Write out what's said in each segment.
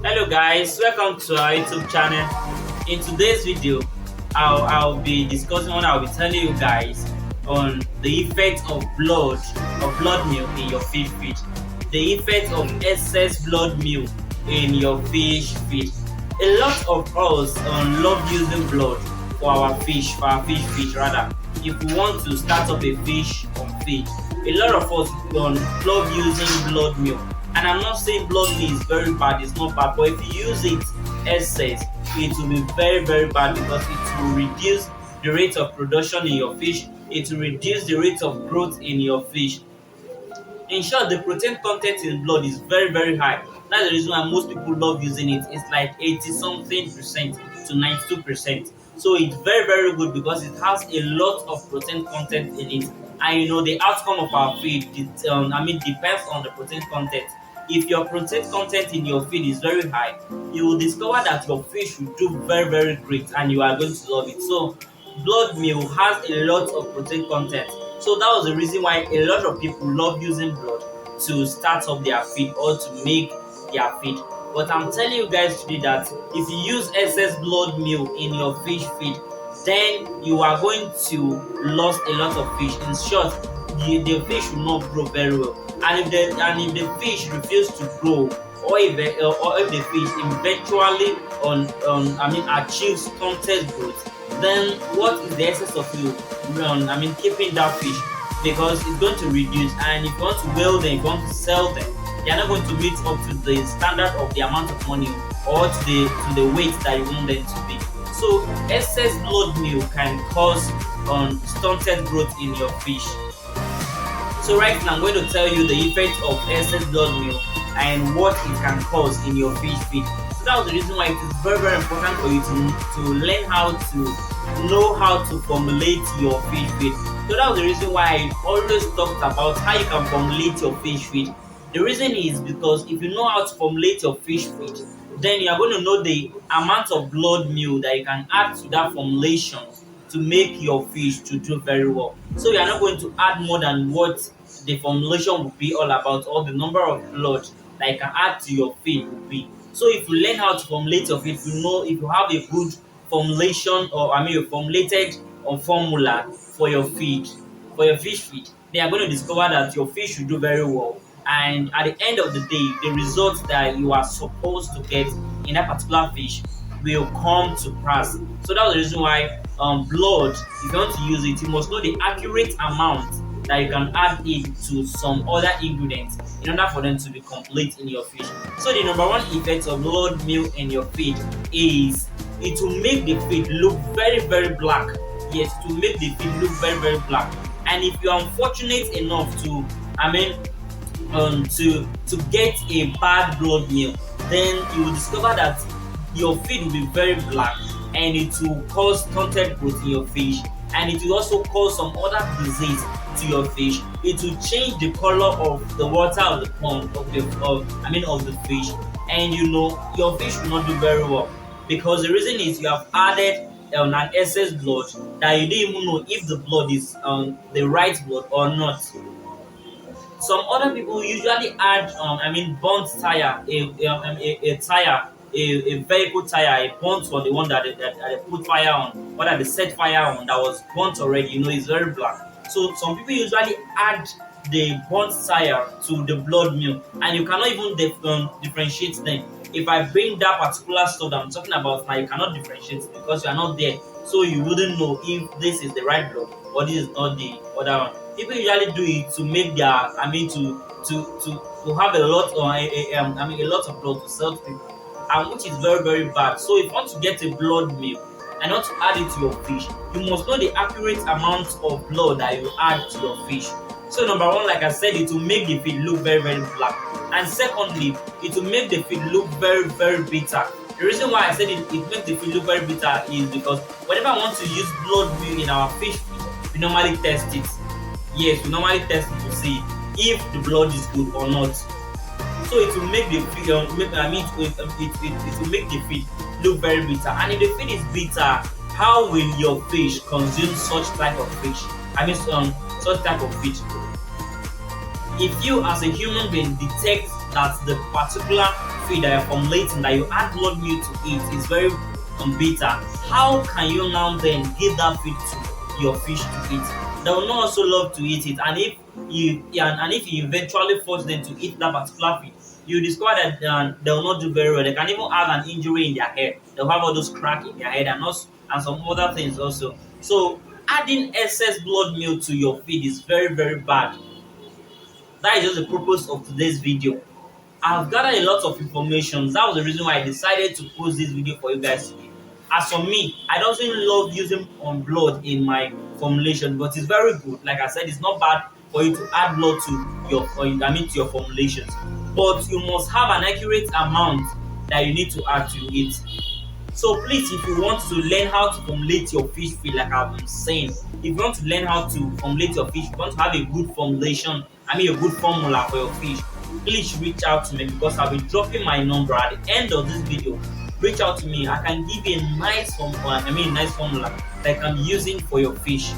Hello guys, welcome to our YouTube channel. In today's video, I'll be discussing what I'll be telling you guys on the effect of blood meal in your fish feed, the effect of excess blood meal in your fish feed. A lot of us love using blood for our fish feed rather. If we want to start up a fish on feed, a lot of us love using blood meal. And I'm not saying blood meal is very bad, it's not bad, but if you use it excess, it will be very, very bad because it will reduce the rate of production in your fish, it will reduce the rate of growth in your fish. In short, the protein content in blood is very, very high. That's the reason why most people love using it. It's like 80 something percent to 92%. So it's very, very good because it has a lot of protein content in it. And the outcome of our feed, depends on the protein content. If your protein content in your feed is very high, you will discover that your fish will do very, very great and you are going to love it. So blood meal has a lot of protein content. So that was the reason why a lot of people love using blood to start up their feed or to make their feed. But I'm telling you guys today that if you use excess blood meal in your fish feed, then you are going to lose a lot of fish. In short, the fish will not grow very well. And if the fish refuse to grow, or if the fish eventually achieves stunted growth, then what is the essence of you keeping that fish? Because it's going to reduce, and if you want to whale them, if you want to sell them, they are not going to meet up to the standard of the amount of money or to the weight that you want them to be. So excess blood meal can cause stunted growth in your fish. So right now I'm going to tell you the effect of excess blood meal and what it can cause in your fish feed. So that was the reason why it is very, very important for you to learn how to know how to formulate your fish feed. So that was the reason why I always talked about how you can formulate your fish feed. The reason is because if you know how to formulate your fish feed, then you are going to know the amount of blood meal that you can add to that formulation to make your fish to do very well. So you are not going to add more than what the formulation will be all about, or the number of blood that you can add to your feed will be. So if you learn how to formulate your feed, if you have a good formulation, or a formulated formula for your feed, for your fish feed, then you are going to discover that your fish will do very well. And at the end of the day, the results that you are supposed to get in that particular fish will come to pass. So that's the reason why blood, if you want to use it, you must know the accurate amount that you can add it to some other ingredients in order for them to be complete in your fish. So the number one effect of blood meal in your feed is it will make the feed look very, very black. Yes, to make the feed look very, very black. And if you are unfortunate enough to get a bad blood meal, then you will discover that your feed will be very black, and it will cause stunted growth in your fish, and it will also cause some other disease to your fish. It will change the color of the water of the pond of the fish, and your fish will not do very well because the reason is you have added an excess blood that you didn't even know if the blood is the right blood or not. Some other people usually add burnt tire, a tire, a vehicle tire, a burnt one, the one that they put fire on, or that they set fire on, that was burnt already, it's very black. So some people usually add the burnt tire to the blood meal, and you cannot even differentiate them. If I bring that particular stuff that I'm talking about now, you cannot differentiate because you are not there, so you wouldn't know if this is the right blood or this is not the other one. People usually do it to make their, to have a lot, or a lot of blood to sell to people, and which is very, very bad. So if you want to get a blood meal and not to add it to your fish, you must know the accurate amount of blood that you add to your fish. So number one, like I said, it will make the feed look very, very black. And secondly, it will make the feed look very, very bitter. The reason why I said it makes the feed look very bitter is because whenever I want to use blood meal in our fish feed, we normally test it. Yes, we normally test it to see if the blood is good or not. So it will make the feed, it will make the feed look very bitter. And if the feed is bitter, how will your fish consume such type of fish? Such type of fish. If you as a human being detect that the particular feed that you're formulating, that you add blood milk to it, is very bitter, how can you now then give that feed to your fish to eat? They will not also love to eat it, and if you eventually force them to eat that particular feed, you discover that they will not do very well. They can even have an injury in their head. They'll have all those cracks in their head and some other things also. So adding excess blood milk to your feed is very, very bad. That is just the purpose of today's video. I've gathered a lot of information. That was the reason why I decided to post this video for you guys today. As for me, I don't really love using blood in my formulation, but it's very good. Like I said, it's not bad for you to add blood to to your formulations. But you must have an accurate amount that you need to add to it. So please, if you want to learn how to formulate your fish feed, like I've been saying, if you want to learn how to formulate your fish, if you want to have a good formulation, a good formula for your fish, please reach out to me, because I'll be dropping my number at the end of this video. Reach out to me. I can give you a nice formula that I'm using for your fish.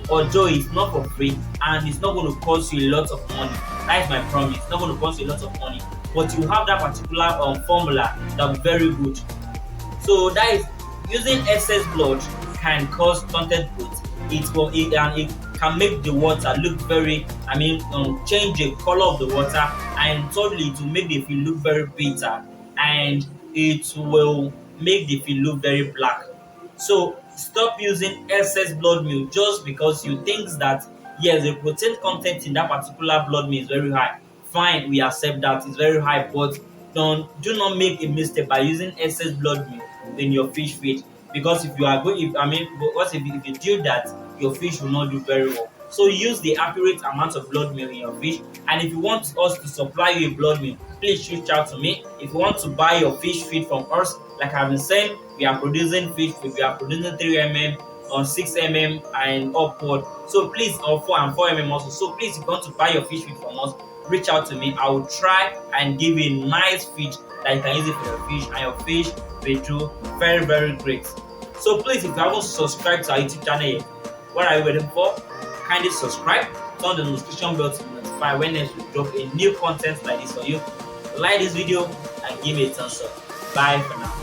Although it's not for free and it's not going to cost you a lot of money. That is my promise. It's not going to cost you a lot of money, but you have that particular formula that's very good. So that is, using excess blood can cause stunted growth. It can make the water look very, change the color of the water, and thirdly, it will make the fish look very bitter, and it will make the fish look very black. So stop using excess blood milk just because you think that yes, the protein content in that particular blood milk is very high. Fine, we accept that it's very high, but do not make a mistake by using excess blood milk in your fish feed, because if you are going, if you do that, your fish will not do very well. So use the accurate amount of blood milk in your fish. And if you want us to supply you a blood milk, please reach out to me. If you want to buy your fish feed from us, like I've been saying, we are producing fish feed. We are producing 3 mm on 6 mm and upward. So please, or 4 and 4 mm also. So please, if you want to buy your fish feed from us, reach out to me. I will try and give you a nice feed that you can use it for your fish, and your fish will do very, very great. So please, if you haven't subscribed to our YouTube channel yet, what are you waiting for? Kindly subscribe, turn the notification bell to be notified when next we drop a new content like this for you. Like this video and give me a thumbs up. Bye for now.